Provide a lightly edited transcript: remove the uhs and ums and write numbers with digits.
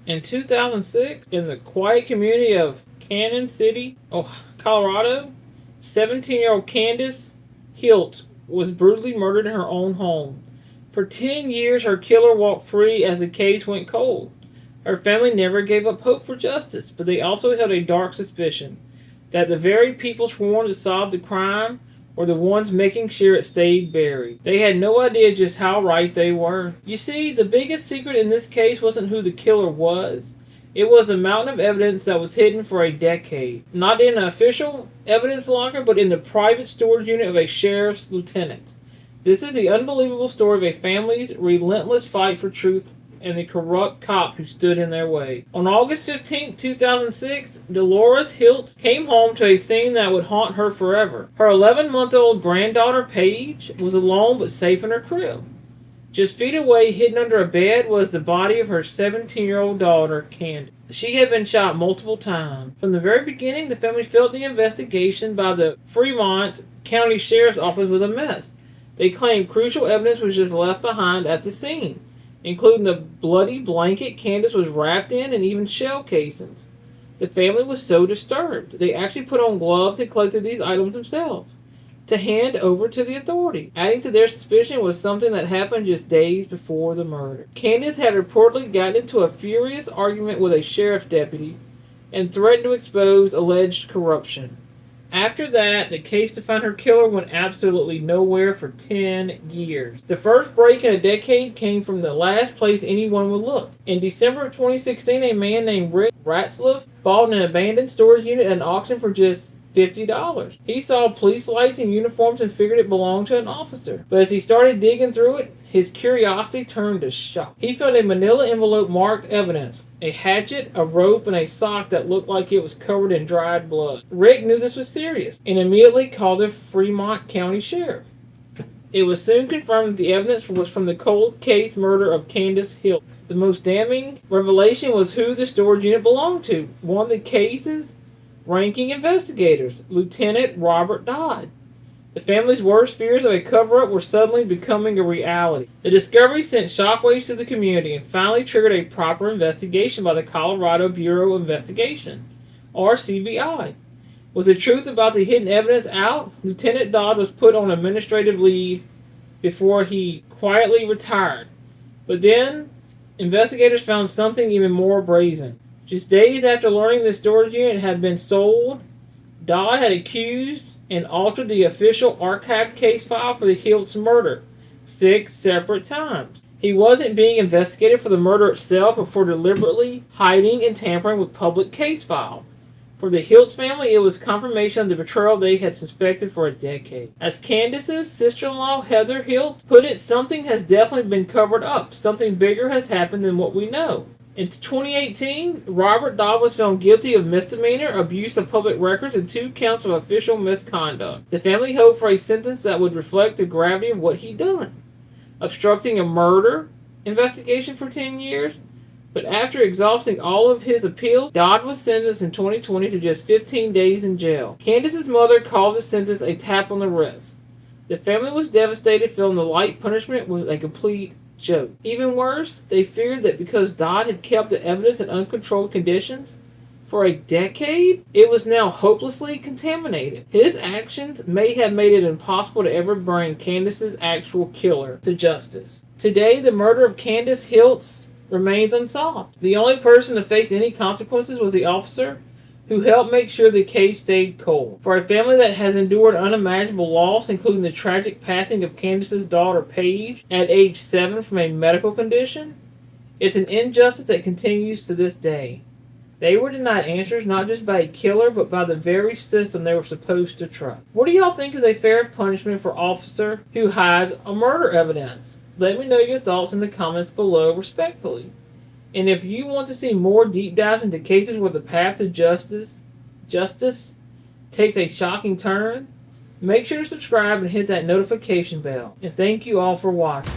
In 2006, in the quiet community of Canyon City, Colorado, 17-year-old Candace Hilt was brutally murdered in her own home. For 10 years, her killer walked free as the case went cold. Her family never gave up hope for justice, but they also held a dark suspicion that the very people sworn to solve the crime were the ones making sure it stayed buried. They had no idea just how right they were. You see, the biggest secret in this case wasn't who the killer was. It was the mountain of evidence that was hidden for a decade. Not in an official evidence locker, but in the private storage unit of a sheriff's lieutenant. This is the unbelievable story of a family's relentless fight for truth and the corrupt cop who stood in their way. On August 15, 2006, Dolores Hilt came home to a scene that would haunt her forever. Her 11-month-old granddaughter, Paige, was alone but safe in her crib. Just feet away, hidden under a bed, was the body of her 17-year-old daughter, Candace. She had been shot multiple times. From the very beginning, the family felt the investigation by the Fremont County Sheriff's Office was a mess. They claimed crucial evidence was just left behind at the scene, including the bloody blanket Candace was wrapped in and even shell casings. The family was so disturbed, they actually put on gloves and collected these items themselves to hand over to the authority. Adding to their suspicion was something that happened just days before the murder. Candace had reportedly gotten into a furious argument with a sheriff's deputy and threatened to expose alleged corruption. After that, the case to find her killer went absolutely nowhere for 10 years. The first break in a decade came from the last place anyone would look. In December of 2016, a man named Rick Ratzliff bought an abandoned storage unit at an auction for just $50. He saw police lights and uniforms and figured it belonged to an officer. But as he started digging through it, his curiosity turned to shock. He found a manila envelope marked evidence, a hatchet, a rope, and a sock that looked like it was covered in dried blood. Rick knew this was serious and immediately called the Fremont County Sheriff. It was soon confirmed that the evidence was from the cold case murder of Candace Hill. The most damning revelation was who the storage unit belonged to. One of the case's ranking investigators, Lieutenant Robert Dodd. The family's worst fears of a cover-up were suddenly becoming a reality. The discovery sent shockwaves to the community and finally triggered a proper investigation by the Colorado Bureau of Investigation, or CBI. With the truth about the hidden evidence out, Lieutenant Dodd was put on administrative leave before he quietly retired. But then, investigators found something even more brazen. Just days after learning the storage unit had been sold, Dodd had accused and altered the official archived case file for the Hilt's murder 6 separate times. He wasn't being investigated for the murder itself, but for deliberately hiding and tampering with public case file. For the Hilt's family, it was confirmation of the betrayal they had suspected for a decade. As Candace's sister-in-law, Heather Hilt, put it, something has definitely been covered up. Something bigger has happened than what we know. In 2018, Robert Dodd was found guilty of misdemeanor, abuse of public records, and 2 counts of official misconduct. The family hoped for a sentence that would reflect the gravity of what he'd done, obstructing a murder investigation for 10 years. But after exhausting all of his appeals, Dodd was sentenced in 2020 to just 15 days in jail. Candace's mother called the sentence a tap on the wrist. The family was devastated, feeling the light punishment was a complete joke. Even worse, they feared that because Dodd had kept the evidence in uncontrolled conditions for a decade, it was now hopelessly contaminated. His actions may have made it impossible to ever bring Candace's actual killer to justice. Today, the murder of Candace Hiltz remains unsolved. The only person to face any consequences was the officer who helped make sure the case stayed cold. For a family that has endured unimaginable loss, including the tragic passing of Candace's daughter Paige at age 7 from a medical condition, it's an injustice that continues to this day. They were denied answers not just by a killer, but by the very system they were supposed to trust. What do y'all think is a fair punishment for an officer who hides a murder evidence? Let me know your thoughts in the comments below respectfully. And if you want to see more deep dives into cases where the path to justice takes a shocking turn, make sure to subscribe and hit that notification bell. And thank you all for watching.